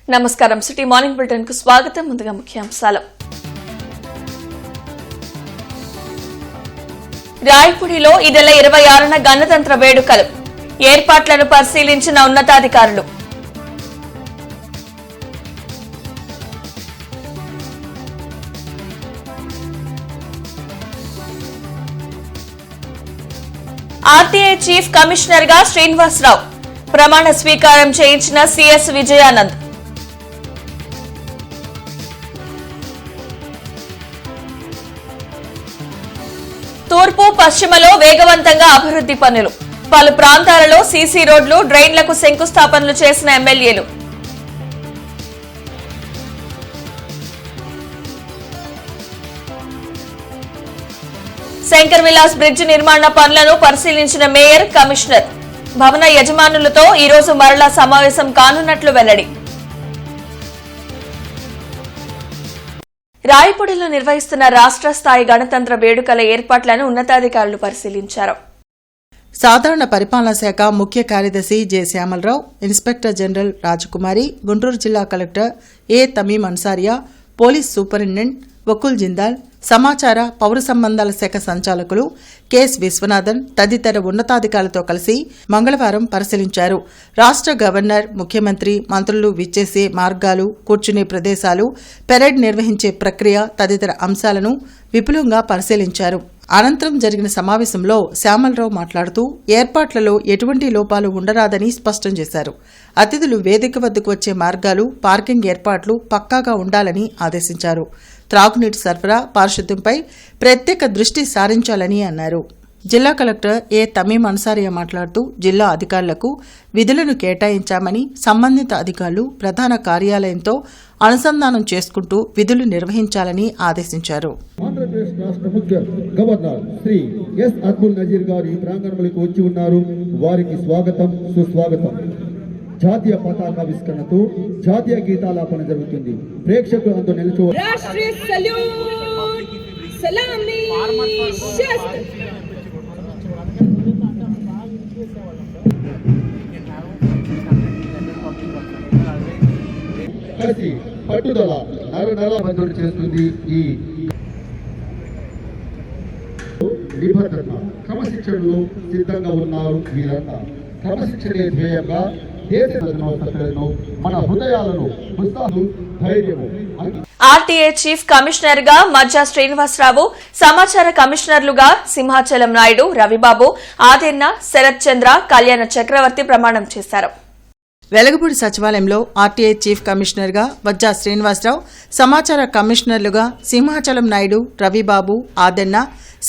నమస్కారం. City morning bulletin కు స్వాగతం. ముందుగా ముఖ్యాంశాలు. రాయపూడిలో ఈ నెల 26న గణతంత్ర వేడుకలు. ఏర్పాట్లను పరిశీలించిన ఉన్నతాధికారులు. ఆర్టీఐ చీఫ్ కమిషనర్ గా శ్రీనివాసరావు ప్రమాణ స్వీకారం చేయించిన సీఎస్ విజయానంద్. తూర్పు పశ్చిమలో వేగవంతంగా అభివృద్ది పనులు. పలు ప్రాంతాలలో సీసీ రోడ్లు, డ్రైన్లకు శంకుస్థాపనలు చేసిన ఎమ్మెల్యేలు. శంకర్ విలాస్ బ్రిడ్జ్ నిర్మాణ పనులను పరిశీలించిన మేయర్, కమిషనర్. భవన యజమానులతో ఈ రోజు మరలా సమావేశం కానున్నట్లు వెల్లడి. రాయపూడిలో నిర్వహిస్తున్న రాష్ట్ర స్థాయి గణతంత్ర వేడుకల ఏర్పాట్లను ఉన్నతాధికారులు పరిశీలించారు. సాధారణ పరిపాలనా శాఖ ముఖ్య కార్యదర్శి జె శ్యామలరావు, ఇన్స్పెక్టర్ జనరల్ రాజకుమారి, గుంటూరు జిల్లా కలెక్టర్ ఏ తమీం అన్సారియా, పోలీస్ సూపరింటెండెంట్ వకుల్ జిందాల్, సమాచార పౌర సంబంధాల శాఖ సంచాలకులు కెఎస్ విశ్వనాథన్ తదితర ఉన్నతాధికారులతో కలిసి మంగళవారం పరిశీలించారు. రాష్ట్ర గవర్నర్, ముఖ్యమంత్రి, మంత్రులు విచ్చేసే మార్గాలు, కూర్చునే ప్రదేశాలు, పెరేడ్ నిర్వహించే ప్రక్రియ తదితర అంశాలను విపులంగా పరిశీలించారు. అనంతరం జరిగిన సమావేశంలో శ్యామలరావు మాట్లాడుతూ ఏర్పాట్లలో ఎటువంటి లోపాలు ఉండరాదని స్పష్టం చేశారు. అతిథులు వేదిక వద్దకు వచ్చే మార్గాలు, పార్కింగ్ ఏర్పాట్లు పక్కాగా ఉండాలని ఆదేశించారు. త్రాగునీటి సరఫరా, పారిశుద్ధ్యంపై ప్రత్యేక దృష్టి సారించాలని అన్నారు. జిల్లా కలెక్టర్ ఏ తమీం అన్సారియా మాట్లాడుతూ జిల్లా అధికారులకు విధులను కేటాయించామని, సంబంధిత అధికారులు ప్రధాన కార్యాలయంతో అనుసంధానం చేసుకుంటూ విధులు నిర్వహించాలని ఆదేశించారు. ఆంధ్రప్రదేశ్ రాష్ట్ర ముఖ్య గవర్నర్ శ్రీ ఎస్ అబ్దుల్ నజీర్ గారు ఈ ప్రాంగణంలోకి వచ్చి ఉన్నారు. వారికి స్వాగతం, సుస్వాగతం. జాతీయ పతాకావిష్కరణతో జాతీయ గీతాలాపన జరుగుతుంది. ప్రేక్షకులు అంతా నిలుచోవాలి. కలిసి పట్టుదల నర మంజూరు చేస్తుంది. ఈ నిబద్ధత, క్రమశిక్షణలో సిద్ధంగా ఉన్నారు వీరంతా. క్రమశిక్షణే ధ్యేయంగా దేశ సంస్థలను, మన హృదయాలను, ఉత్సాహం, ధైర్యము. ఆర్టీఐ చీఫ్ కమిషనర్ గా మజ్జా శ్రీనివాసరావు, సమాచార కమిషనర్లుగా సింహాచలం నాయుడు, రవిబాబు, ఆదిర్న, శరత్ చంద్ర, కళ్యాణ చక్రవర్తి ప్రమాణం చేశారు. వెలగపూడి సచివాలయంలో ఆర్టీఐ చీఫ్ కమిషనర్గా వజ్జా శ్రీనివాసరావు, సమాచార కమిషనర్లుగా సింహాచలం నాయుడు, రవిబాబు, ఆదెన్న,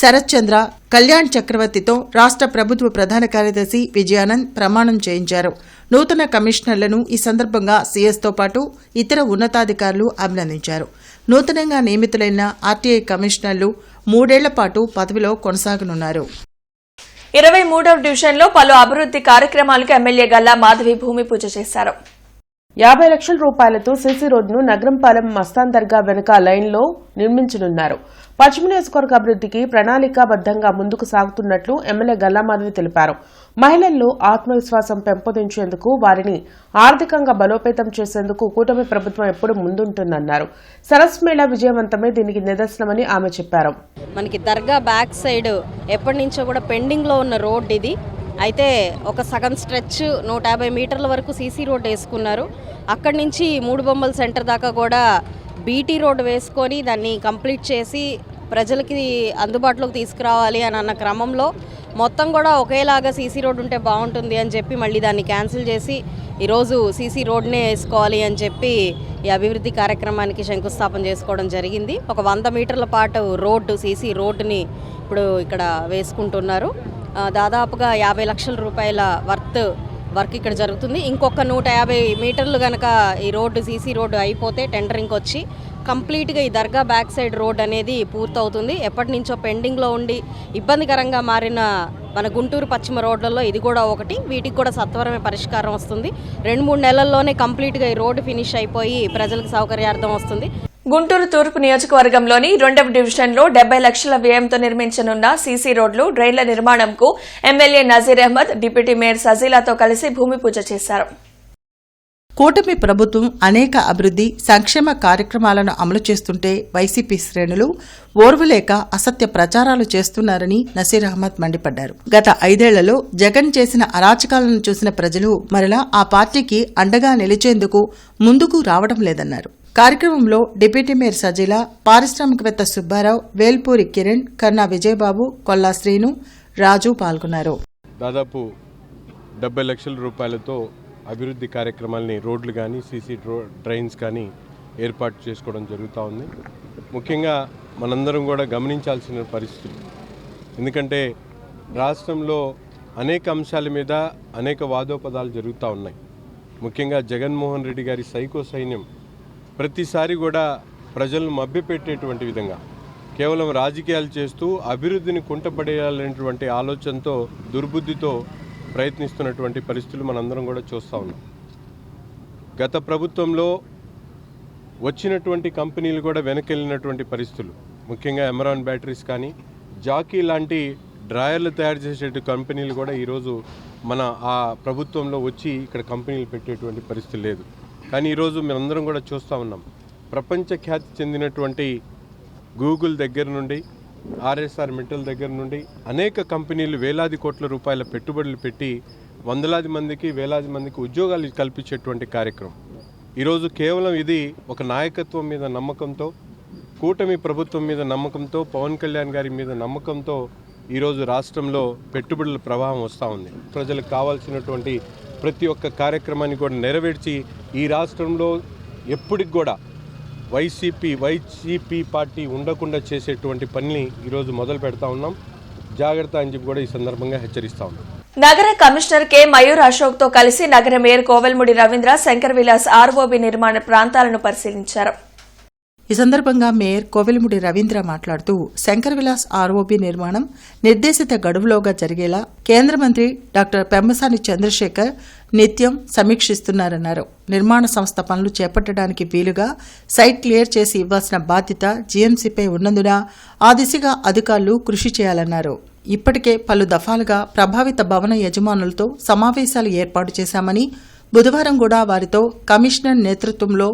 శరత్ చంద్ర, కళ్యాణ్ చక్రవర్తితో రాష్ట్ర ప్రభుత్వ ప్రధాన కార్యదర్శి విజయానంద్ ప్రమాణం చేయించారు. నూతన కమిషనర్లను ఈ సందర్భంగా సీఎస్తో పాటు ఇతర ఉన్నతాధికారులు అభినందించారు. నూతనంగా నియమితులైన ఆర్టీఐ కమిషనర్లు 3 ఏళ్ల పాటు పదవిలో కొనసాగనున్నారు. 23వ డివిజన్లో పలు అభివృద్ది కార్యక్రమాలకు ఎమ్మెల్యే గల్లా మాధవి భూమి పూజ చేశారు. 50 లక్షల రూపాయలతో సీసీ రోడ్డును నగరంపాలెం మస్తాన్ దర్గా వెనుక లైన్లో నిర్మించనున్నారు. పశ్చిమ నియోజకవర్గ అభివృద్దికి ప్రణాళికాబద్దంగా ముందుకు సాగుతున్నట్లు ఎమ్మెల్యే గల్లా మాధవి తెలిపారు. మహిళల్లో ఆత్మవిశ్వాసం పెంపొందించేందుకు, వారిని ఆర్థికంగా బలోపేతం చేసేందుకు కూటమి ప్రభుత్వం ఎప్పుడు ముందుంటుందన్నారు. సరస్ మేళా విజయవంతమే దీనికి నిదర్శనమని ఆమె చెప్పారు. మనకి దర్గా బ్యాక్ సైడ్ ఎప్పటి నుంచో కూడా పెండింగ్ లో ఉన్న రోడ్ ఇది. అయితే ఒక సగం స్ట్రెచ్ 150 మీటర్ల వరకు సీసీ రోడ్ వేసుకున్నారు. అక్కడి నుంచి 3 బొమ్మల సెంటర్ దాకా కూడా బీటీ రోడ్ వేసుకొని దాన్ని కంప్లీట్ చేసి ప్రజలకి అందుబాటులోకి తీసుకురావాలి అని అన్న క్రమంలో మొత్తం కూడా ఒకేలాగా సీసీ రోడ్ ఉంటే బాగుంటుంది అని చెప్పి మళ్ళీ దాన్ని క్యాన్సిల్ చేసి ఈరోజు సీసీ రోడ్నే వేసుకోవాలి అని చెప్పి ఈ అభివృద్ధి కార్యక్రమానికి శంకుస్థాపన చేసుకోవడం జరిగింది. ఒక 100 మీటర్ల పాటు రోడ్డు, సీసీ రోడ్డుని ఇప్పుడు ఇక్కడ వేసుకుంటున్నారు. దాదాపుగా 50 లక్షల రూపాయల వర్క్ ఇక్కడ జరుగుతుంది. ఇంకొక 150 మీటర్లు కనుక ఈ రోడ్డు, సీసీ రోడ్డు అయిపోతే టెండరింగ్ వచ్చి కంప్లీట్గా ఈ దర్గా బ్యాక్ సైడ్ రోడ్ అనేది పూర్తవుతుంది. ఎప్పటి నుంచో పెండింగ్లో ఉండి ఇబ్బందికరంగా మారిన మన గుంటూరు పశ్చిమ రోడ్లలో ఇది కూడా ఒకటి. వీటికి కూడా సత్వరమే పరిష్కారం వస్తుంది. 2-3 నెలల్లోనే కంప్లీట్గా ఈ రోడ్డు ఫినిష్ అయిపోయి ప్రజలకు సౌకర్యార్థం వస్తుంది. గుంటూరు తూర్పు నియోజకవర్గంలోని 2వ డివిజన్లో 70 లక్షల వ్యయంతో నిర్మించనున్న సీసీ రోడ్లు, డ్రైన్ల నిర్మాణంకు MLA Nazeer Ahmed, deputy mayor సజీలాతో కలిసి భూమి పూజ చేశారు. కూటమి ప్రభుత్వం అనేక అభివృద్ధి సంక్షేమ కార్యక్రమాలను అమలు చేస్తుంటే వైసీపీ శ్రేణులు ఓర్వలేక అసత్య ప్రచారాలు చేస్తున్నారని నసీర్ అహ్మద్ మండిపడ్డారు. గత 5 ఏళ్లలో జగన్ చేసిన అరాచకాలను చూసిన ప్రజలు మరలా ఆ పార్టీకి అండగా నిలిచేందుకు ముందుకు రావడం లేదన్నారు. కార్యక్రమంలో డిప్యూటీ మేయర్ సజీల, పారిశ్రామికవేత్త సుబ్బారావు, వేల్పూరి కిరణ్, కన్నా విజయబాబు, కొల్లా శ్రీను, రాజు పాల్గొన్నారు. దాదాపు 70 లక్షల రూపాయలతో అభివృద్ధి కార్యక్రమాలని రోడ్లు కానీ సీసీ డ్రైన్స్ కానీ ఏర్పాటు చేసుకోవడం జరుగుతూ ఉంది. ముఖ్యంగా మనందరం కూడా గమనించాల్సిన పరిస్థితులు, ఎందుకంటే రాష్ట్రంలో అనేక అంశాల మీద అనేక వాదోపదాలు జరుగుతూ ఉన్నాయి. ముఖ్యంగా జగన్మోహన్ రెడ్డి గారి సైకో సైన్యం ప్రతిసారి కూడా ప్రజలను మభ్యపెట్టేటువంటి విధంగా కేవలం రాజకీయాలు చేస్తూ అభివృద్ధిని కుంటపడేయాలనేటువంటి ఆలోచనతో దుర్బుద్ధితో ప్రయత్నిస్తున్నటువంటి పరిస్థితులు మనందరం కూడా చూస్తూ ఉన్నాం. గత ప్రభుత్వంలో వచ్చినటువంటి కంపెనీలు కూడా వెనకెళ్ళినటువంటి పరిస్థితులు, ముఖ్యంగా ఎమరాన్ బ్యాటరీస్ కానీ జాకీ లాంటి డ్రాయర్లు తయారు చేసే కంపెనీలు కూడా ఈరోజు మన ఆ ప్రభుత్వంలో వచ్చి ఇక్కడ కంపెనీలు పెట్టేటువంటి పరిస్థితి లేదు. కానీ ఈరోజు మేమందరం కూడా చూస్తూ ఉన్నాం, ప్రపంచ ఖ్యాతి చెందినటువంటి గూగుల్ దగ్గర నుండి ఆర్ఎస్ఆర్ మెటల్ దగ్గర నుండి అనేక కంపెనీలు వేలాది కోట్ల రూపాయల పెట్టుబడులు పెట్టి వందలాది మందికి వేలాది మందికి ఉద్యోగాలు కల్పించేటువంటి కార్యక్రమం. ఈరోజు కేవలం ఇది ఒక నాయకత్వం మీద నమ్మకంతో, కూటమి ప్రభుత్వం మీద నమ్మకంతో, పవన్ కళ్యాణ్ గారి మీద నమ్మకంతో ఈరోజు రాష్ట్రంలో పెట్టుబడుల ప్రవాహం వస్తూ ఉంది. ప్రజలకు కావాల్సినటువంటి ప్రతి ఒక్క కార్యక్రమాన్ని కూడా నెరవేర్చి ఈ రాష్ట్రంలో ఎప్పటికి కూడా వైసీపీ పార్టీ ఉండకుండా చేసేటువంటి పనిని ఈరోజు మొదలు పెడతా ఉన్నాం. జాగ్రత్త అని చెప్పి కూడా ఈ సందర్భంగా హెచ్చరిస్తా ఉన్నాం. నగర కమిషనర్ కె మయూర్ అశోక్ తో కలిసి నగర మేయర్ కోవెల్ముడి రవీంద్ర శంకర్ విలాస్ ఆర్ఓబీ నిర్మాణ ప్రాంతాలను పరిశీలించారు. ఈ సందర్భంగా మేయర్ కోవెలముడి రవీంద్ర మాట్లాడుతూ శంకర్ విలాస్ ఆర్ఓబీ నిర్మాణం నిర్దేశిత గడువులోగా జరిగేలా కేంద్ర మంత్రి డాక్టర్ పెమ్మసాని చంద్రశేఖర్ నిత్యం సమీక్షిస్తున్నారన్నారు. నిర్మాణ సంస్థ పనులు చేపట్టడానికి వీలుగా సైట్ క్లియర్ చేసి ఇవ్వాల్సిన బాధ్యత జీఎంసీపై ఉన్నందున ఆ దిశగా అధికారులు కృషి చేయాలన్నారు. ఇప్పటికే పలు దఫాలుగా ప్రభావిత భవన యజమానులతో సమావేశాలు ఏర్పాటు చేశామని, బుధవారం కూడా వారితో కమిషనర్ నేతృత్వంలో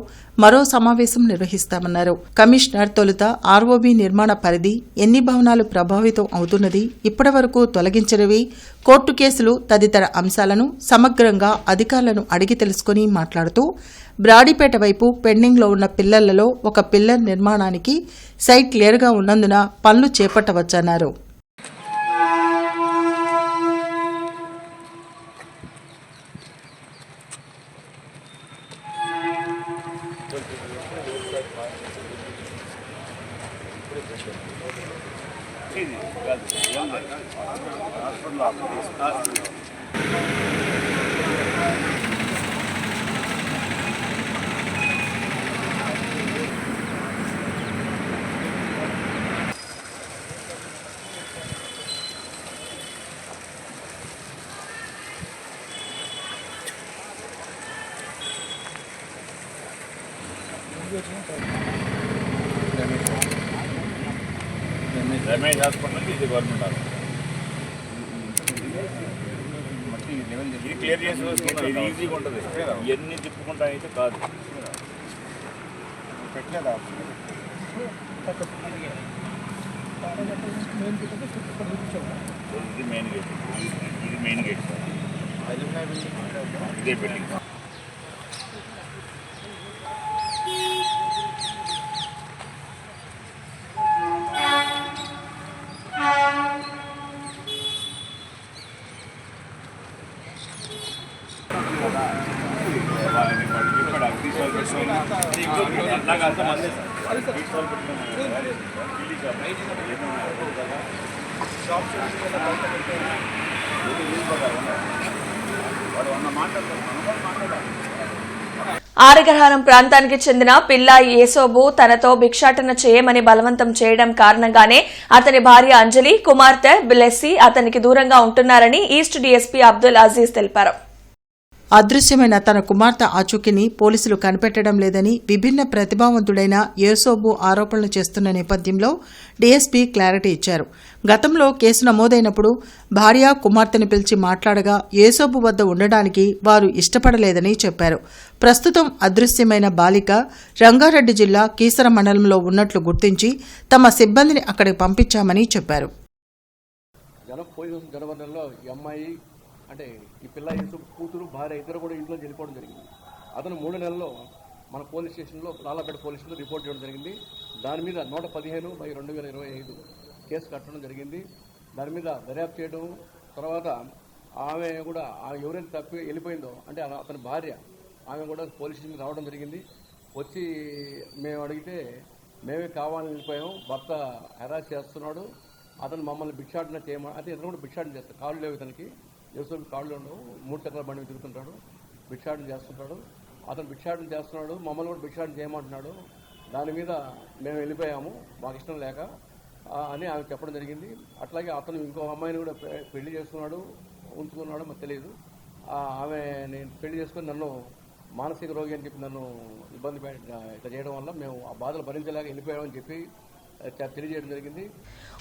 మరో సమావేశం నిర్వహిస్తామన్నారు. కమిషనర్ తొలుత ఆర్ఓబీ నిర్మాణ పరిధి, ఎన్ని భవనాలు ప్రభావితం అవుతున్నది, ఇప్పటివరకు తొలగించినవి, కోర్టు కేసులు తదితర అంశాలను సమగ్రంగా అధికారులను అడిగి తెలుసుకుని మాట్లాడుతూ బ్రాడీపేట వైపు పెండింగ్లో ఉన్న పిల్లర్లలో ఒక పిల్లర్ నిర్మాణానికి సైట్ క్లియర్గా ఉన్నందున పనులు చేపట్టవచ్చన్నారు. రమేష్ హాస్పిటల్ ఇది గవర్నమెంట్ హాస్పిటల్. ఇది క్లియర్ చేసి వస్తున్నారు. ఇది ఈజీగా ఉంటుంది. ఇవన్నీ తిప్పుకుంటా అయితే కాదు. ఇది మెయిన్ గేట్. ఇది మెయిన్ గేట్ సార్. ఇదే బిల్డింగ్. ఆరగ్రహారం ప్రాంతానికి చెందిన పిల్లాయి యేసోబు తనతో భిక్షాటన చేయమని బలవంతం చేయడం కారణంగానే అతని భార్య అంజలి, కుమార్తె బ్లెస్సీ అతనికి దూరంగా ఉంటున్నారని ఈస్ట్ డీఎస్పీ అబ్దుల్ అజీజ్ తెలిపారు. అదృశ్యమైన తన కుమార్తె ఆచూకీని పోలీసులు కనిపెట్టడం లేదని విభిన్న ప్రతిభావంతుడైన యేసోబు ఆరోపణలు చేస్తున్న నేపథ్యంలో డీఎస్పీ క్లారిటీ ఇచ్చారు. గతంలో కేసు నమోదైనప్పుడు భార్య కుమార్తెను పిలిచి మాట్లాడగా యేసోబు వద్ద ఉండడానికి వారు ఇష్టపడలేదని చెప్పారు. ప్రస్తుతం అదృశ్యమైన బాలిక రంగారెడ్డి జిల్లా కీసర మండలంలో ఉన్నట్లు గుర్తించి తమ సిబ్బందిని అక్కడికి పంపించామని చెప్పారు. జనవరిలో ఈ అమ్మాయి అంటే ఈ పిల్ల కూతురు భార్య ఇద్దరు కూడా ఇంట్లో వెళ్ళిపోవడం జరిగింది. అతను 3 నెలల్లో మన పోలీస్ స్టేషన్లో లాలాపేట పోలీస్ స్టేషన్లో రిపోర్ట్ చేయడం జరిగింది. దాని మీద 115/2025 కేసు కట్టడం జరిగింది. దాని మీద దర్యాప్తు చేయడం తర్వాత ఆమె కూడా ఎవరైతే తప్పి వెళ్ళిపోయిందో అంటే అతని భార్య ఆమె కూడా పోలీస్ స్టేషన్కి రావడం జరిగింది. వచ్చి మేము అడిగితే మేమే కావాలని వెళ్ళిపోయాం, భర్త హెరాస్ చేస్తున్నాడు, అతను మమ్మల్ని భిక్షాటన చేయమని అంటే ఇతను కూడా భిక్షాటన చేస్తాడు. కాళ్ళు లేవు ఇతనికి, యేసోబు కాళ్ళు ఉండవు, 3 చక్రాల బండి తిరుగుతుంటాడు, భిక్షాటన చేస్తుంటాడు. అతను భిక్షాటన చేస్తున్నాడు, మమ్మల్ని కూడా భిక్షాటన చేయమంటున్నాడు. దాని మీద మేము వెళ్ళిపోయాము మాకు ఇష్టం లేక అని ఆమె చెప్పడం జరిగింది. అట్లాగే అతను ఇంకో అమ్మాయిని కూడా పెళ్లి చేసుకున్నాడు, ఉంచుకున్నాడు మాకు తెలియదు. ఆమె నేను పెళ్లి చేసుకుని నన్ను మానసిక రోగి అని చెప్పి నన్ను ఇబ్బంది ఇట్లా చేయడం వల్ల మేము ఆ బాధలు భరించలేక వెళ్ళిపోయామని చెప్పి తెలియజేయడం జరిగింది.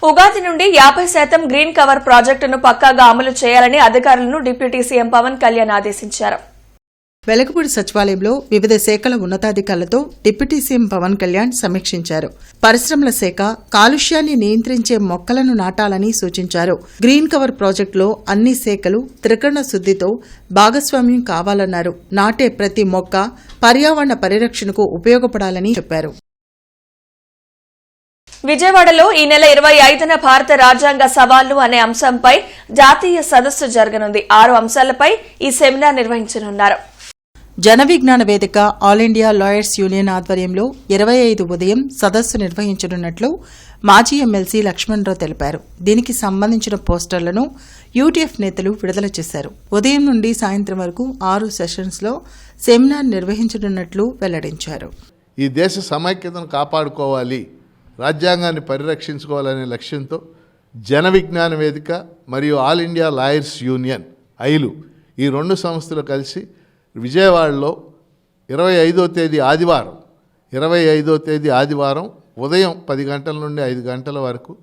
ఉగాది నుండి 50% గ్రీన్ కవర్ ప్రాజెక్టును పక్కాగా అమలు చేయాలని అధికారులను డిప్యూటీ సీఎం పవన్ కళ్యాణ్ ఆదేశించారు. వెలగపూడి సచివాలయంలో వివిధ శాఖల ఉన్నతాధికారులతో డిప్యూటీ సీఎం పవన్ కళ్యాణ్ సమీక్షించారు. పరిశ్రమల శాఖ కాలుష్యాన్ని నియంత్రించే మొక్కలను నాటాలని సూచించారు. గ్రీన్ కవర్ ప్రాజెక్టులో అన్ని శాఖలు త్రికరణ శుద్దితో భాగస్వామ్యం కావాలన్నారు. నాటే ప్రతి మొక్క పర్యావరణ పరిరక్షణకు ఉపయోగపడాలని చెప్పారు. విజయవాడలో ఈ నెల 25న భారత రాజ్యాంగ సవాళ్లు అనే అంశంపై జాతీయ సదస్సు జరగనుంది. 6 అంశాలపై ఈ సెమినార్ నిర్వహించనున్నారు. జన విజ్ఞాన వేదిక ఆల్ ఇండియా లాయర్స్ యూనియన్ ఆధ్వర్యంలో 25 ఉదయం సదస్సు నిర్వహించనున్నట్లు మాజీ ఎమ్మెల్సీ లక్ష్మణరావు తెలిపారు. దీనికి సంబంధించిన పోస్టర్లను యూటీఎఫ్ నేతలు విడుదల చేశారు. ఉదయం నుండి సాయంత్రం వరకు 6 సెషన్స్లో సెమినార్ నిర్వహించనున్నట్లు వెల్లడించారు. ఈ దేశ సమైక్యతను కాపాడుకోవాలి, రాజ్యాంగాన్ని పరిరక్షించుకోవాలనే లక్ష్యంతో జన విజ్ఞాన వేదిక మరియు ఆల్ ఇండియా లాయర్స్ యూనియన్ ఐలు ఈ 2 సంస్థలు కలిసి విజయవాడలో 25వ తేదీ ఆదివారం ఉదయం 10 గంటల నుండి 5 గంటల వరకు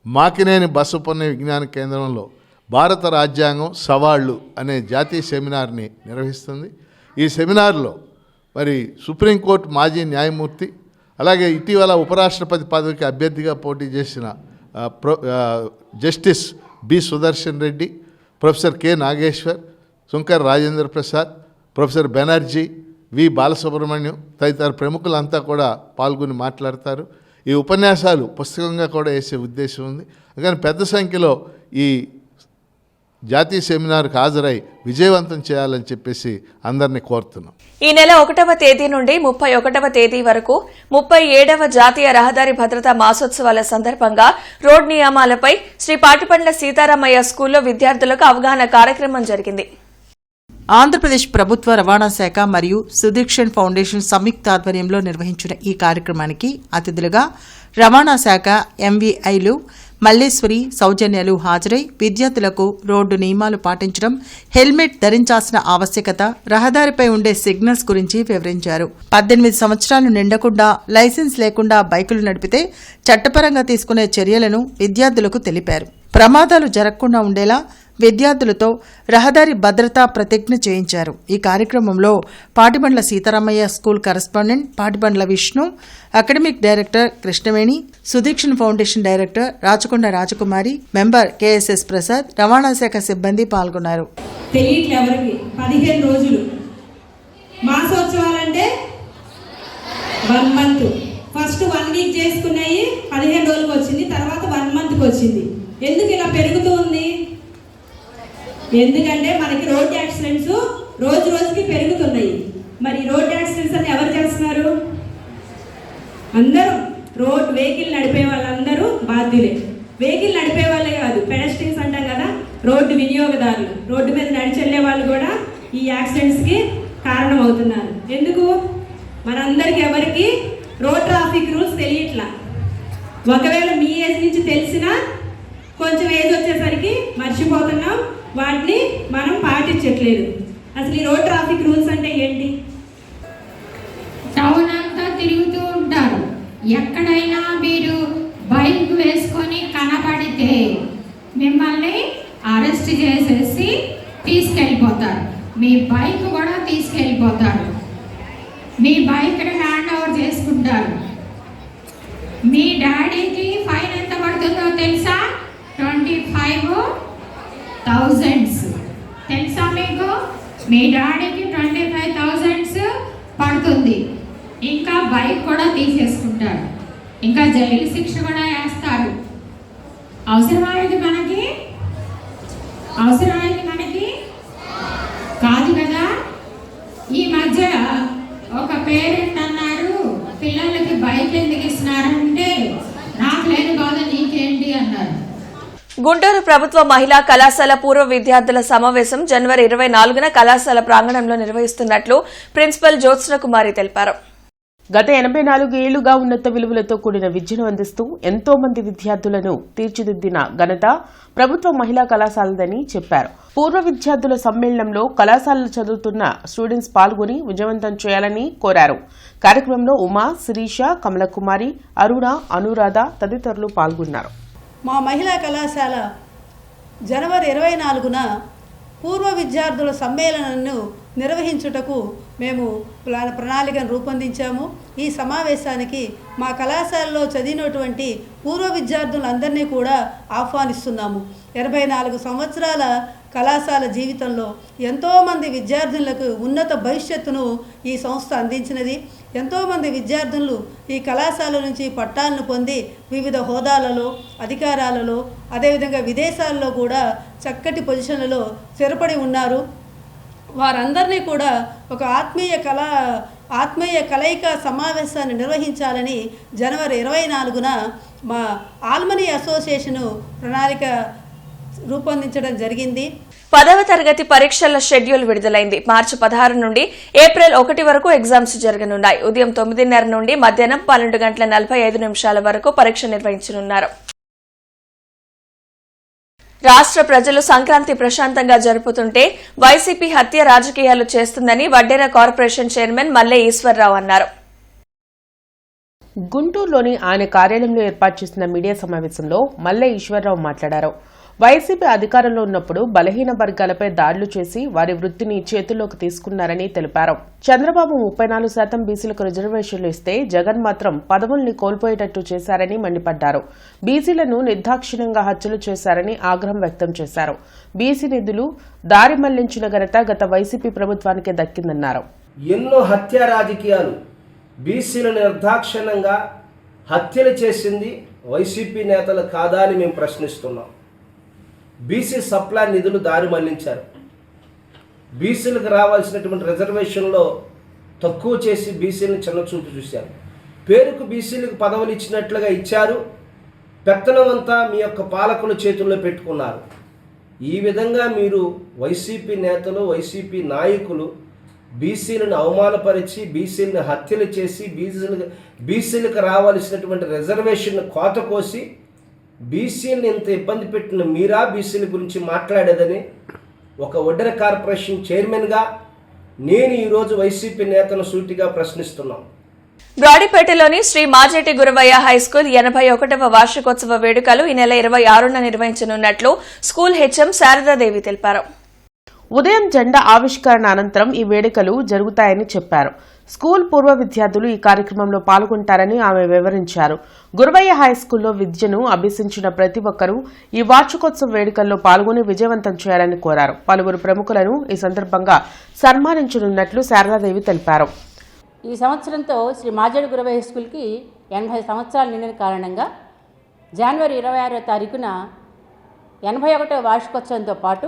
మాకినేని బసవపున్నయ్య విజ్ఞాన కేంద్రంలో భారత రాజ్యాంగం సవాళ్లు అనే జాతీయ సెమినార్ని నిర్వహిస్తుంది. ఈ సెమినార్లో మరి సుప్రీంకోర్టు మాజీ న్యాయమూర్తి, అలాగే ఇటీవల ఉపరాష్ట్రపతి పదవికి అభ్యర్థిగా పోటీ చేసిన justice B Sudershan Reddy, professor K Nageshwar, Shankar Rajendra Prasad, professor Banerjee, V Balasubramaniam తదితర ప్రముఖులంతా కూడా పాల్గొని మాట్లాడతారు. ఈ ఉపన్యాసాలు పుస్తకంగా కూడా వేసే ఉద్దేశం ఉంది. కానీ పెద్ద సంఖ్యలో ఈ జాతీయ సెమినార్కు హాజరై విజయవంతం చేయాలని చెప్పేసి అందరినీ కోరుతున్నాం. ఈ నెల 1వ తేదీ నుండి 31వ తేదీ వరకు 37వ జాతీయ రహదారి భద్రతా మాసోత్సవాల సందర్భంగా రోడ్ నియమాలపై శ్రీ పాటిబండ్ల సీతారామయ్య స్కూల్లో విద్యార్థులకు అవగాహన కార్యక్రమం జరిగింది. ఆంధ్రప్రదేశ్ ప్రభుత్వ రవాణా శాఖ మరియు సుదీక్షణ్ ఫౌండేషన్ సంయుక్త ఆధ్వర్యంలో నిర్వహించిన ఈ కార్యక్రమానికి అతిథులుగా రవాణా శాఖ ఎంవీఐలు మల్లేశ్వరి, సౌజన్యాలు హాజరై విద్యార్థులకు రోడ్డు నియమాలు పాటించడం, హెల్మెట్ ధరించాల్సిన ఆవశ్యకత, రహదారిపై ఉండే సిగ్నల్స్ గురించి వివరించారు. 18 సంవత్సరాలు నిండకుండా లైసెన్స్ లేకుండా బైకులు నడిపితే చట్టపరంగా తీసుకునే చర్యలను విద్యార్థులకు తెలిపారు. ప్రమాదాలు జరగకుండా ఉండేలా విద్యార్థులతో రహదారి భద్రతా ప్రతిజ్ఞ చేయించారు. ఈ కార్యక్రమంలో Patibandla Sitaramaiah school correspondent Patibandla Vishnu, academic director Krishnaveni, Sudikshan foundation director Rachakonda Rajakumari, member KSS Prasad, రవాణా శాఖ సిబ్బంది పాల్గొన్నారు. 15 రోజులు మాసోత్సవాలంటే 1 మంత్. ఫస్ట్ 1 వీక్ చేసుకున్నాయి 15 రోజులకు వచ్చింది, తర్వాత 1 మంత్కి వచ్చింది. ఎందుకు ఇలా పెరుగుతూ ఉంది? ఎందుకంటే మనకి రోడ్ యాక్సిడెంట్స్ రోజు రోజుకి పెరుగుతున్నాయి. మరి రోడ్ యాక్సిడెంట్స్ అని ఎవరు చేస్తున్నారు? అందరూ వెహికల్ నడిపే వాళ్ళందరూ బాధ్యులే. వెహికల్ నడిపే వాళ్ళే కాదు, పెడస్ట్రియన్స్ అంటాం కదా, రోడ్డు వినియోగదారులు, రోడ్డు మీద నడిచెళ్లే వాళ్ళు కూడా ఈ యాక్సిడెంట్స్కి కారణం అవుతున్నారు. ఎందుకు? మనందరికి ఎవరికి రోడ్ ట్రాఫిక్ రూల్స్ తెలియట్లా. ఒకవేళ మీ ఏజ్ నుంచి తెలిసినా కొంచెం ఏజ్ వచ్చేసరికి మర్చిపోతున్నాం, వాటిని మనం పాటించట్లేదు. అసలు ఈ రోడ్ ట్రాఫిక్ రూల్స్ అంటే ఏంటి? టౌన్ అంతా తిరుగుతూ ఉంటారు. ఎక్కడైనా మీరు బైక్ వేసుకొని కనబడితే మిమ్మల్ని అరెస్ట్ చేసేసి తీసుకెళ్ళిపోతారు. మీ బైక్ కూడా తీసుకెళ్ళిపోతారు. మీ బైక్ని హ్యాండ్ ఓవర్ చేసుకుంటారు. మీ డాడీకి ఫైన్ ఎంత పడుతుందో తెలుసా? 25,000 తెలుసా మీకు? మీ డాడీకి 25,000 పడుతుంది. ఇంకా బైక్ కూడా తీసేసుకుంటారు. ఇంకా జైలు శిక్ష కూడా వేస్తారు. అవసరమైంది మనకి? అవసరమైంది మనకి కాదు కదా. ఈ మధ్య ఒక పేరెంట్ అన్నారు, పిల్లలకి బైక్ ఎందుకు ఇస్తున్నారంటే నాకు లేని బాధ నీకేంటి అన్నారు. గుంటూరు ప్రభుత్వ మహిళా కళాశాల పూర్వ విద్యార్థుల సమావేశం జనవరి 24న కళాశాల ప్రాంగణంలో నిర్వహిస్తున్నట్లు ప్రిన్సిపల్ జ్యోత్స్న కుమారి తెలిపారు. గత 84 ఏళ్లుగా ఉన్నత విలువలతో కూడిన విద్యను అందిస్తూ ఎంతో మంది విద్యార్థులను తీర్చిదిద్దిన ఘనత ప్రభుత్వ మహిళా కళాశాలదని చెప్పారు. పూర్వ విద్యార్థుల సమ్మేళనంలో కళాశాలలో చదువుతున్న స్టూడెంట్స్ పాల్గొని విజయవంతం చేయాలని కోరారు. కార్యక్రమంలో ఉమా, శిరీష, కమలకుమారి, అరుణ, అనురాధ తదితరులు పాల్గొన్నారు. మా మహిళా కళాశాల జనవరి 24న పూర్వ విద్యార్థుల సమ్మేళనాన్ని నిర్వహించుటకు మేము ప్రణాళికను రూపొందించాము. ఈ సమావేశానికి మా కళాశాలలో చదివినటువంటి పూర్వ విద్యార్థులందరినీ కూడా ఆహ్వానిస్తున్నాము. 84 సంవత్సరాల కళాశాల జీవితంలో ఎంతోమంది విద్యార్థులకు ఉన్నత భవిష్యత్తును ఈ సంస్థ అందించినది. ఎంతోమంది విద్యార్థులు ఈ కళాశాల నుంచి పట్టాలను పొంది వివిధ హోదాలలో, అధికారాలలో, అదేవిధంగా విదేశాల్లో కూడా చక్కటి పొజిషన్లలో స్థిరపడి ఉన్నారు. వారందరినీ కూడా ఒక ఆత్మీయ కలయిక సమావేశాన్ని నిర్వహించాలని జనవరి 24న మా ఆల్మనీ అసోసియేషను ప్రణాళిక రూపొందించడం జరిగింది. 10వ తరగతి పరీక్షల షెడ్యూల్ విడుదలైంది. మార్చి 16 నుండి ఏప్రిల్ 1 వరకు ఎగ్జామ్స్ జరగనున్నాయి. ఉదయం 9:30 నుండి మధ్యాహ్నం 12:45 వరకు పరీక్ష నిర్వహించనున్నారు. రాష్ట్ర ప్రజలు సంక్రాంతి ప్రశాంతంగా జరుపుతుంటే వైసీపీ హత్య రాజకీయాలు చేస్తుందని వడ్డేర కార్పొరేషన్ చైర్మన్ మల్లె ఈశ్వర్రావు అన్నారు. గుంటూరులోని ఆయన కార్యాలయంలో ఏర్పాటు చేసిన మీడియా సమావేశంలో మల్లె ఈశ్వర్రావు మాట్లాడారు. వైసీపీ అధికారంలో ఉన్నప్పుడు బలహీన వర్గాలపై దాడులు చేసి వారి వృత్తిని చేతుల్లోకి తీసుకున్నారని తెలిపారు. చంద్రబాబు 34% బీసీలకు రిజర్వేషన్లు ఇస్తే జగన్ మాత్రం పదవుల్ని కోల్పోయేటట్టు చేశారని మండిపడ్డారు. బీసీలను నిర్దాక్షిణ్యంగా హత్యలు చేశారని ఆగ్రహం వ్యక్తం చేశారు. బీసీ నిధులు దారి మళ్లించిన ఘనత గత వైసీపీ ప్రభుత్వానికే దక్కిందన్నారు. ఎన్నో హత్య రాజకీయాలు, బీసీలను నిర్దాక్షిణ్యంగా హత్యలు చేసింది వైసీపీ నేతలు కాదా అని మేము ప్రశ్నిస్తున్నాం. బీసీ సప్లా నిధులు దారి మళ్లించారు. బీసీలకు రావాల్సినటువంటి రిజర్వేషన్లో తక్కువ చేసి బీసీలను చిన్నచూపు చూశారు. పేరుకు బీసీలకు పదవులు ఇచ్చినట్లుగా ఇచ్చారు. పెత్తనమంతా మీ యొక్క పాలకుల చేతుల్లో పెట్టుకున్నారు. ఈ విధంగా మీరు వైసీపీ నేతలు, వైసీపీ నాయకులు బీసీలను అవమానపరిచి, బీసీలను హత్యలు చేసి, బీసీలకు రావాల్సినటువంటి రిజర్వేషన్ కోత కోసి బీసీలను ఇంత ఇబ్బంది పెట్టిన మీరా బీసీల గురించి మాట్లాడేదని ఒక వడ్డెర కార్పొరేషన్ చైర్మన్గా నేను ఈరోజు వైసీపీ నేతను సూటిగా ప్రశ్నిస్తున్నాను. బ్రాడీపేటలోని శ్రీ మాజేటి గురవయ్య హైస్కూల్ 81వ వార్షికోత్సవ వేడుకలు ఈ నెల 26న నిర్వహించనున్నట్లు స్కూల్ హెచ్ఎం శారదాదేవి తెలిపారు. ఉదయం జెండా ఆవిష్కరణ అనంతరం ఈ వేడుకలు జరుగుతాయని చెప్పారు. స్కూల్ పూర్వ విద్యార్థులు ఈ కార్యక్రమంలో పాల్గొంటారని ఆమె వివరించారు. గురవయ్య హైస్కూల్లో విద్యను అభ్యసించిన ప్రతి ఒక్కరూ ఈ వార్షికోత్సవ వేడుకల్లో పాల్గొని విజయవంతం చేయాలని కోరారు. పలువురు ప్రముఖులను ఈ సందర్భంగా సన్మానించనున్నట్లు శారదాదేవి తెలిపారు. ఈ సంవత్సరంతో శ్రీ మాజేటి గురవయ్య హైస్కూల్కి 80 సంవత్సరాలు నిండిన కారణంగా జనవరి 26వ తారీఖున 81వ వార్షికోత్సవంతో పాటు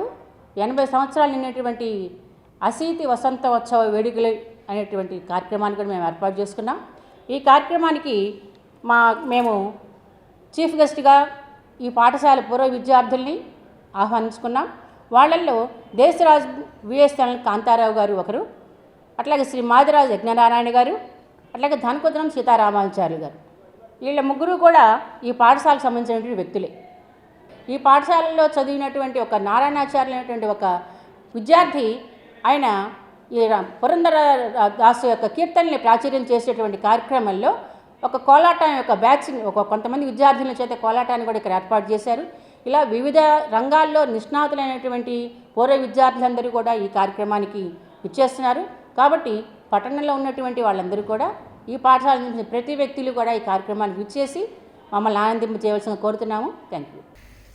80 సంవత్సరాలు నిండినటువంటి అశీతి వసంతోత్సవ వేడుకలు అనేటువంటి కార్యక్రమాన్ని కూడా మేము ఏర్పాటు చేసుకున్నాం. ఈ కార్యక్రమానికి మేము చీఫ్ గెస్ట్గా ఈ పాఠశాల పూర్వ విద్యార్థుల్ని ఆహ్వానించుకున్నాం. వాళ్ళల్లో దేశరాజ్ విఎస్ఎల్ కాంతారావు గారు ఒకరు, అట్లాగే శ్రీ మాదిరాజు యజ్ఞనారాయణ గారు, అట్లాగే ధనకుద్రం సీతారామాచార్య గారు. వీళ్ళ ముగ్గురు కూడా ఈ పాఠశాలకు సంబంధించినటువంటి వ్యక్తులే. ఈ పాఠశాలలో చదివినటువంటి ఒక నారాయణాచార్యులు అనేటువంటి ఒక విద్యార్థి ఆయన ఈ పురంధర దాసు యొక్క కీర్తనల్ని ప్రాచుర్యం చేసేటువంటి కార్యక్రమంలో ఒక కోలాటం యొక్క బ్యాచ్ని కొంతమంది విద్యార్థుల చేత కోలాటాన్ని కూడా ఇక్కడ ఏర్పాటు చేశారు. ఇలా వివిధ రంగాల్లో నిష్ణాతులైనటువంటి పూర్వ విద్యార్థులందరూ కూడా ఈ కార్యక్రమానికి ఇచ్చేస్తున్నారు. కాబట్టి పట్టణంలో ఉన్నటువంటి వాళ్ళందరూ కూడా ఈ పాఠశాల నుంచి ప్రతి వ్యక్తులు కూడా ఈ కార్యక్రమానికి ఇచ్చేసి మమ్మల్ని ఆనందింప చేయవలసిన కోరుతున్నాము. Thank you.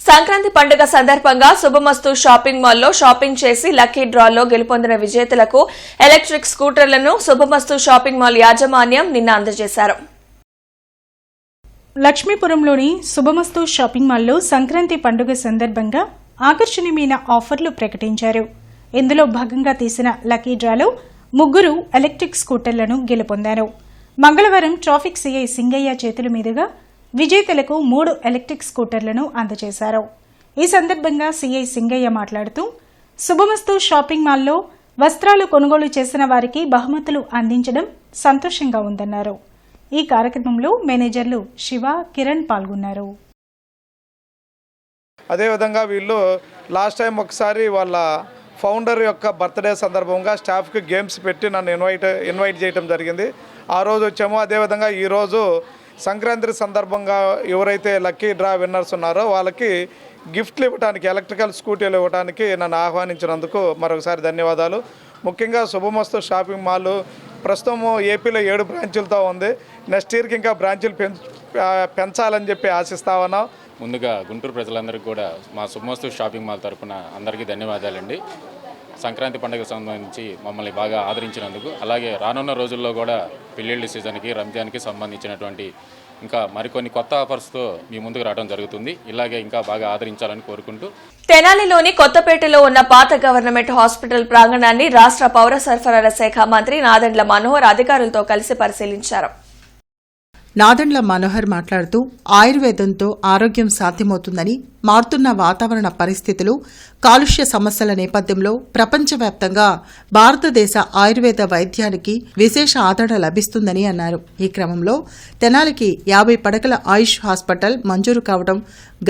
సంక్రాంతి పండుగ సందర్భంగా శుభమస్తు షాపింగ్ మాల్లో షాపింగ్ చేసి లక్కీ డ్రాలో గెలుపొందిన విజేతలకు ఎలక్ట్రిక్ స్కూటర్లను శుభమస్తు షాపింగ్ మాల్ యాజమాన్యం నిన్న అందజేశారు. లక్ష్మీపురంలోని శుభమస్తు షాపింగ్ మాల్లో సంక్రాంతి పండుగ సందర్భంగా ఆకర్షణీయమైన ఆఫర్లు ప్రకటించారు. ఇందులో భాగంగా తీసిన లక్కీ డ్రాలో 3 ఎలక్ట్రిక్ స్కూటర్లను గెలుపొందారు. మంగళవారం ట్రాఫిక్ సిఐ సింగయ్య చేతుల మీదుగా విజేతలకు 3 ఎలక్ట్రిక్ స్కూటర్లను అందజేశారు. ఈ సందర్భంగా సిఐ సింగయ్య మాట్లాడుతూ శుభమస్తు షాపింగ్ మాల్లో వస్త్రాలు కొనుగోలు చేసిన వారికి బహుమతులు అందించడం సంతోషంగా ఉందన్నారు. ఈ కార్యక్రమంలో మేనేజర్లు శివ, కిరణ్ పాల్గొన్నారు. అదేవిధంగా వీళ్ళు లాస్ట్ టైం ఒకసారి వాళ్ళ ఫౌండర్ యొక్క బర్త్డే సందర్భంగా స్టాఫ్కి గేమ్స్ పెట్టి నన్ను ఇన్వైట్ చేయడం జరిగింది. ఆ రోజు వచ్చాము. అదేవిధంగా ఈరోజు సంక్రాంతి సందర్భంగా ఎవరైతే లక్కీ డ్రా విన్నర్స్ ఉన్నారో వాళ్ళకి గిఫ్ట్లు ఇవ్వడానికి, ఎలక్ట్రికల్ స్కూటీలు ఇవ్వడానికి నన్ను ఆహ్వానించినందుకు మరొకసారి ధన్యవాదాలు. ముఖ్యంగా శుభమస్తు షాపింగ్ మాల్ ప్రస్తుతం ఏపీలో 7 బ్రాంచులతో ఉంది. నెక్స్ట్ ఇయర్కి ఇంకా బ్రాంచులు పెంచాలని చెప్పి ఆశిస్తా ఉన్నాం. ముందుగా గుంటూరు ప్రజలందరికీ కూడా మా శుభమస్తు షాపింగ్ మాల్ తరఫున అందరికీ ధన్యవాదాలండి. సంక్రాంతి పండుగ సంబంధించి మమ్మల్ని బాగా ఆదరించినందుకు, అలాగే రానున్న రోజుల్లో కూడా పెళ్ళిళ్ళ సీజన్కి, రంజాన్కి సంబంధించినటువంటి ఇంకా మరికొన్ని కొత్త ఆఫర్స్తో మీ ముందుకు రావడం జరుగుతుంది. ఇలాగే ఇంకా బాగా ఆదరించాలని కోరుకుంటూ తెనాలిలోని కొత్తపేటలో ఉన్న పాత గవర్నమెంట్ హాస్పిటల్ ప్రాంగణాన్ని రాష్ట్ర పౌర సరఫరాల శాఖ మంత్రి నాదెండ్ల మనోహర్ అధికారులతో కలిసి పరిశీలించారు. నాదెండ్ల మనోహర్ మాట్లాడుతూ ఆయుర్వేదంతో ఆరోగ్యం సాధ్యమవుతుందని, మారుతున్న వాతావరణ పరిస్థితులు, కాలుష్య సమస్యల నేపథ్యంలో ప్రపంచవ్యాప్తంగా భారతదేశ ఆయుర్వేద వైద్యానికి విశేష ఆదరణ లభిస్తుందని అన్నారు. ఈ క్రమంలో తెనాలికి 50 పడకల ఆయుష్ హాస్పిటల్ మంజూరు కావడం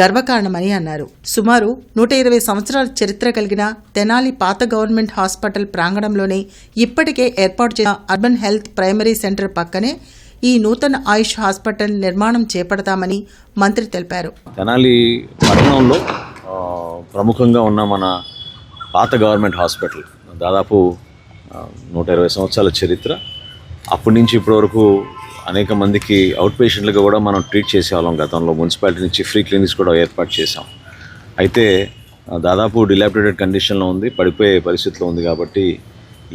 గర్వకారణమని అన్నారు. సుమారు 120 సంవత్సరాల చరిత్ర కలిగిన తెనాలి పాత గవర్నమెంట్ హాస్పిటల్ ప్రాంగణంలోనే ఇప్పటికే ఏర్పాటు చేసిన అర్బన్ హెల్త్ ప్రైమరీ సెంటర్ పక్కనే ఈ నూతన ఆయుష్ హాస్పిటల్ నిర్మాణం చేపడతామని మంత్రి తెలిపారు. తెనాలి పట్టణంలో ప్రముఖంగా ఉన్న మన పాత గవర్నమెంట్ హాస్పిటల్ దాదాపు 120 సంవత్సరాల చరిత్ర. అప్పటి నుంచి ఇప్పటి వరకు అనేక మందికి అవుట్ పేషెంట్లుగా కూడా మనం ట్రీట్ చేసేవాళ్ళం. గతంలో మున్సిపాలిటీ నుంచి ఫ్రీ క్లినిక్స్ కూడా ఏర్పాటు చేసాం. అయితే దాదాపు డిలాపిడేటెడ్ కండిషన్లో ఉంది, పడిపోయే పరిస్థితిలో ఉంది. కాబట్టి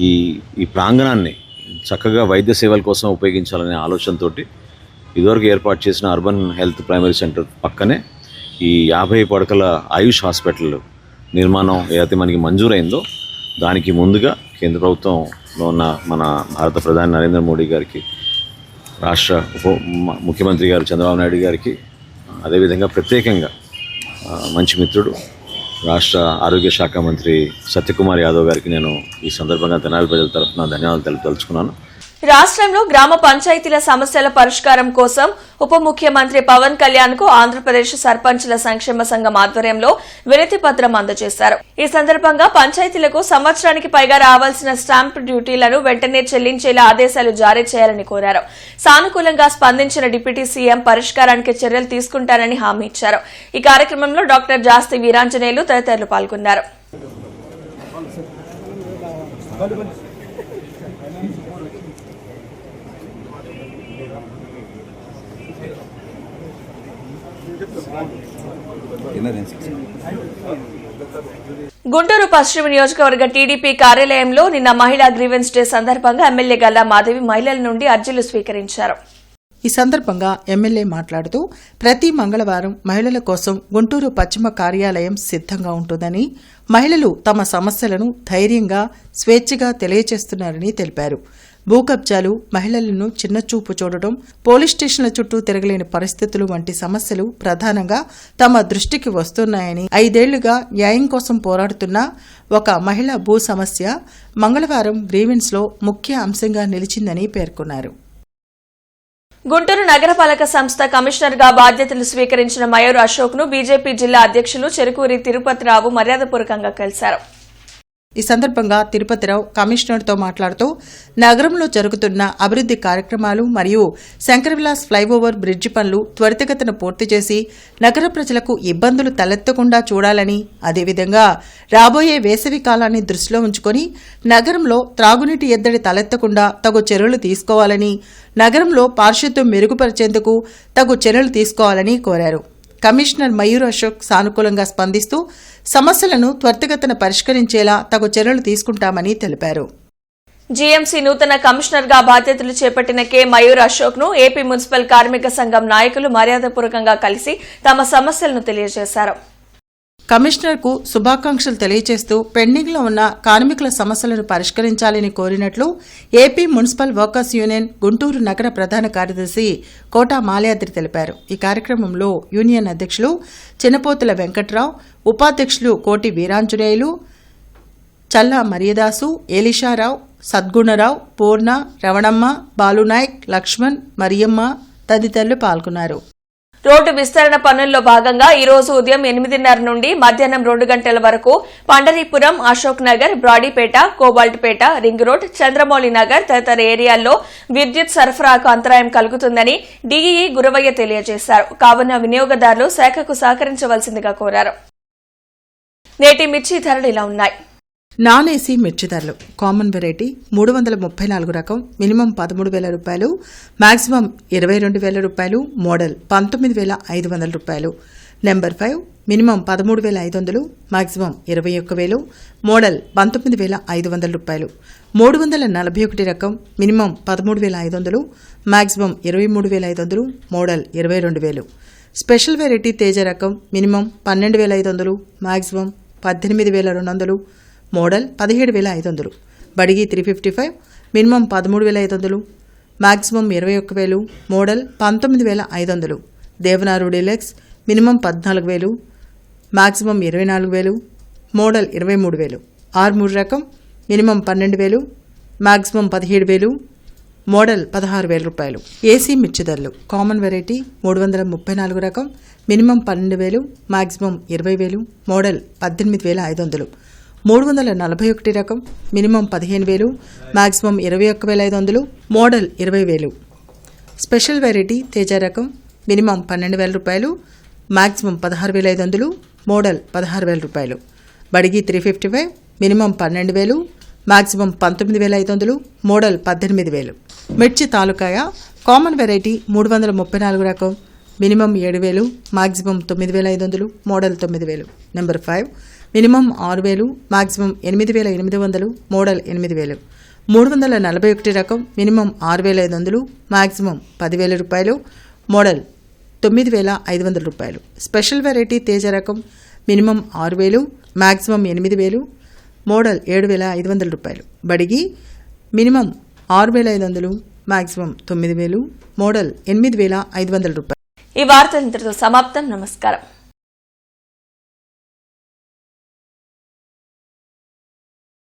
ఈ ప్రాంగణాన్ని చక్కగా వైద్య సేవల కోసం ఉపయోగించాలనే ఆలోచనతో ఇదివరకు ఏర్పాటు చేసిన అర్బన్ హెల్త్ ప్రైమరీ సెంటర్ పక్కనే ఈ 50 పడకల ఆయుష్ హాస్పిటల్ నిర్మాణం ఏదైతే మనకి మంజూరైందో దానికి ముందుగా కేంద్ర ప్రభుత్వంలో ఉన్న మన భారత ప్రధాని నరేంద్ర మోడీ గారికి, రాష్ట్ర ముఖ్యమంత్రి గారు చంద్రబాబు నాయుడు గారికి, అదేవిధంగా ప్రత్యేకంగా మంచి మిత్రుడు రాష్ట్ర ఆరోగ్య శాఖ మంత్రి సత్యకుమార్ యాదవ్ గారికి నేను ఈ సందర్భంగా తెనాలి ప్రజల తరఫున ధన్యవాదాలు తెలుపుతున్నాను. రాష్ట్రంలో గ్రామ పంచాయతీల సమస్యల పరిష్కారం కోసం ఉప ముఖ్యమంత్రి పవన్ కళ్యాణ్ కు ఆంధ్రప్రదేశ్ సర్పంచుల సంక్షేమ సంఘం ఆధ్వర్యంలో వినతి పత్రం అందజేశారు. ఈ సందర్భంగా పంచాయతీలకు సంవత్సరానికి పైగా రావాల్సిన స్టాంప్ డ్యూటీలను వెంటనే చెల్లించేలా ఆదేశాలు జారీ చేయాలని కోరారు. సానుకూలంగా స్పందించిన డిప్యూటీ సీఎం పరిష్కారానికి చర్యలు తీసుకుంటారని హామీ ఇచ్చారు. ఈ కార్యక్రమంలో డాక్టర్ జాస్తి వీరాంజనేయులు తదితరులు పాల్గొన్నారు. గుంటూరు పశ్చిమ నియోజకవర్గ టీడీపీ కార్యాలయంలో నిన్న మహిళా గ్రీవెన్స్ డే సందర్భంగా ఎమ్మెల్యే గల్లా మాధవి మహిళల నుండి అర్జీలు స్వీకరించారు. ఈ సందర్భంగా ఎమ్మెల్యే మాట్లాడుతూ ప్రతి మంగళవారం మహిళల కోసం గుంటూరు పశ్చిమ కార్యాలయం సిద్ధంగా ఉంటుందని, మహిళలు తమ సమస్యలను ధైర్యంగా, స్వేచ్ఛగా తెలియజేస్తున్నారని తెలిపారు. భూకబ్జాలు, మహిళలను చిన్నచూపు చూడటం, పోలీస్ స్టేషన్ల చుట్టూ తిరగలేని పరిస్థితులు వంటి సమస్యలు ప్రధానంగా తమ దృష్టికి వస్తున్నాయని, 5 ఏళ్లుగా న్యాయం కోసం పోరాడుతున్న ఒక మహిళ భూ సమస్య మంగళవారం గ్రీవెన్స్లో ముఖ్య అంశంగా నిలిచిందని పేర్కొన్నారు. గుంటూరు నగరపాలక సంస్థ కమిషనర్ గా బాధ్యతలు స్వీకరించిన మయూర్ అశోక్ ను బీజేపీ జిల్లా అధ్యక్షులు చెరుకూరి తిరుపతిరావు మర్యాదపూర్వకంగా కలిశారు. ఈ సందర్భంగా తిరుపతిరావు కమిషనర్తో మాట్లాడుతూ నగరంలో జరుగుతున్న అభివృద్ధి కార్యక్రమాలు మరియు శంకరవిలాస్ ఫ్లైఓవర్ బ్రిడ్జి పనులు త్వరితగతిన పూర్తి చేసి నగర ప్రజలకు ఇబ్బందులు తలెత్తకుండా చూడాలని, అదేవిధంగా రాబోయే వేసవి కాలాన్ని దృష్టిలో ఉంచుకొని నగరంలో త్రాగునీటి ఎద్దడి తలెత్తకుండా తగు చర్యలు తీసుకోవాలని, నగరంలో పారిశుద్ధ్యం మెరుగుపరిచేందుకు తగు చర్యలు తీసుకోవాలని కోరారు. కమిషనర్ మయూర్ అశోక్ సానుకూలంగా స్పందిస్తూ సమస్యలను త్వరితగతిన పరిష్కరించేలా తగు చర్యలు తీసుకుంటామని తెలిపారు. జీఎంసీ నూతన కమిషనర్ గా బాధ్యతలు చేపట్టిన కె మయూర్ అశోక్ ను ఏపీ మున్సిపల్ కార్మిక సంఘం నాయకులు మర్యాదపూర్వకంగా కలిసి తమ సమస్యలను తెలియజేశారు. కమిషనర్కు శుభాకాంక్షలు తెలియజేస్తూ పెండింగ్లో ఉన్న కార్మికుల సమస్యలను పరిష్కరించాలని కోరినట్లు AP municipal workers union Guntur నగర ప్రధాన కార్యదర్శి కోటా మాల్యాద్రి తెలిపారు. ఈ కార్యక్రమంలో యూనియన్ అధ్యక్షులు చిన్నపోతుల వెంకట్రావు, ఉపాధ్యక్షులు కోటి వీరాంజనేయులు, చల్లా మరియదాసు, ఎలీషారావు, సద్గుణరావు, పూర్ణ, రవణమ్మ, బాలునాయక్, లక్ష్మణ్, మరియమ్మ తదితరులు పాల్గొన్నారు. రోడ్డు విస్తరణ పనుల్లో భాగంగా ఈ రోజు ఉదయం 8:30 నుండి మధ్యాహ్నం 2 గంటల వరకు పండరీపురం, అశోక్ నగర్, బ్రాడీపేట, కోబాల్ట్పేట, రింగ్ రోడ్, చంద్రమౌళి నగర్ తదితర ఏరియాల్లో విద్యుత్ సరఫరాకు అంతరాయం కలుగుతుందని డీఈఈ గురవయ్య తెలియజేశారు. కావున వినియోగదారులు శాఖకు సహకరించవలసిందిగా కోరారు. నేటి మిర్చి ధరలు ఇలా ఉన్నాయి. నాన్ ఏసీ మిర్చి ధరలు: కామన్ వెరైటీ 334 రకం మినిమం 13,000 రూపాయలు, మాక్సిమం 22,000 రూపాయలు, మోడల్ 19,500 రూపాయలు. నెంబర్ 5 మినిమం 13,500, మాక్సిమం 21,000, మోడల్ 19,500 రూపాయలు. 341 రకం minimum 13,500, maximum 23,500, model 22,000. Special variety Teja రకం minimum 12,500, maximum 18,200, model 17,500. Byadgi 355 minimum 13,500, maximum 21,000, model 19,500. Devanur deluxe minimum 14,000, maximum 24,000, model 23,000. Armoor రకం మినిమం 12,000, మాక్సిమం 17,000, మోడల్ 16,000 రూపాయలు. ఏసీ మిర్చి ధరలు: కామన్ వెరైటీ 334 రకం మినిమం 12,000, మాక్సిమం 20,000, మోడల్ 18,500. 341 రకం minimum 15,000, maximum 21,500, model 20,000. Special variety Teja రకం మినిమం 12,000 రూపాయలు, మాక్సిమం 16,500, మోడల్ 16,000 రూపాయలు. బడిగి 355 మినిమం 12,000, మాక్సిమం 19,500, మోడల్ 18,000. మిర్చి తాలూకాయ కామన్ వెరైటీ 334 రకం minimum 7,000, maximum 9,500, model 9,000. Number 5 minimum 6,000, maximum 8,800, model 8,000. 341 రకం మినిమం 6,500, మాక్సిమం 10,000 రూపాయలు, మోడల్ 9,500 రూపాయలు. స్పెషల్ వెరైటీ తేజ రకం మినిమం 6,000, మాక్సిమం 8,000, మోడల్ 7,500 రూపాయలు. బడిగి మినిమం 6,500, మాక్సిమం 9,000, మోడల్ 8,500 రూపాయలు. ఈ వార్త ఇంతటితో సమాప్తం. నమస్కారం.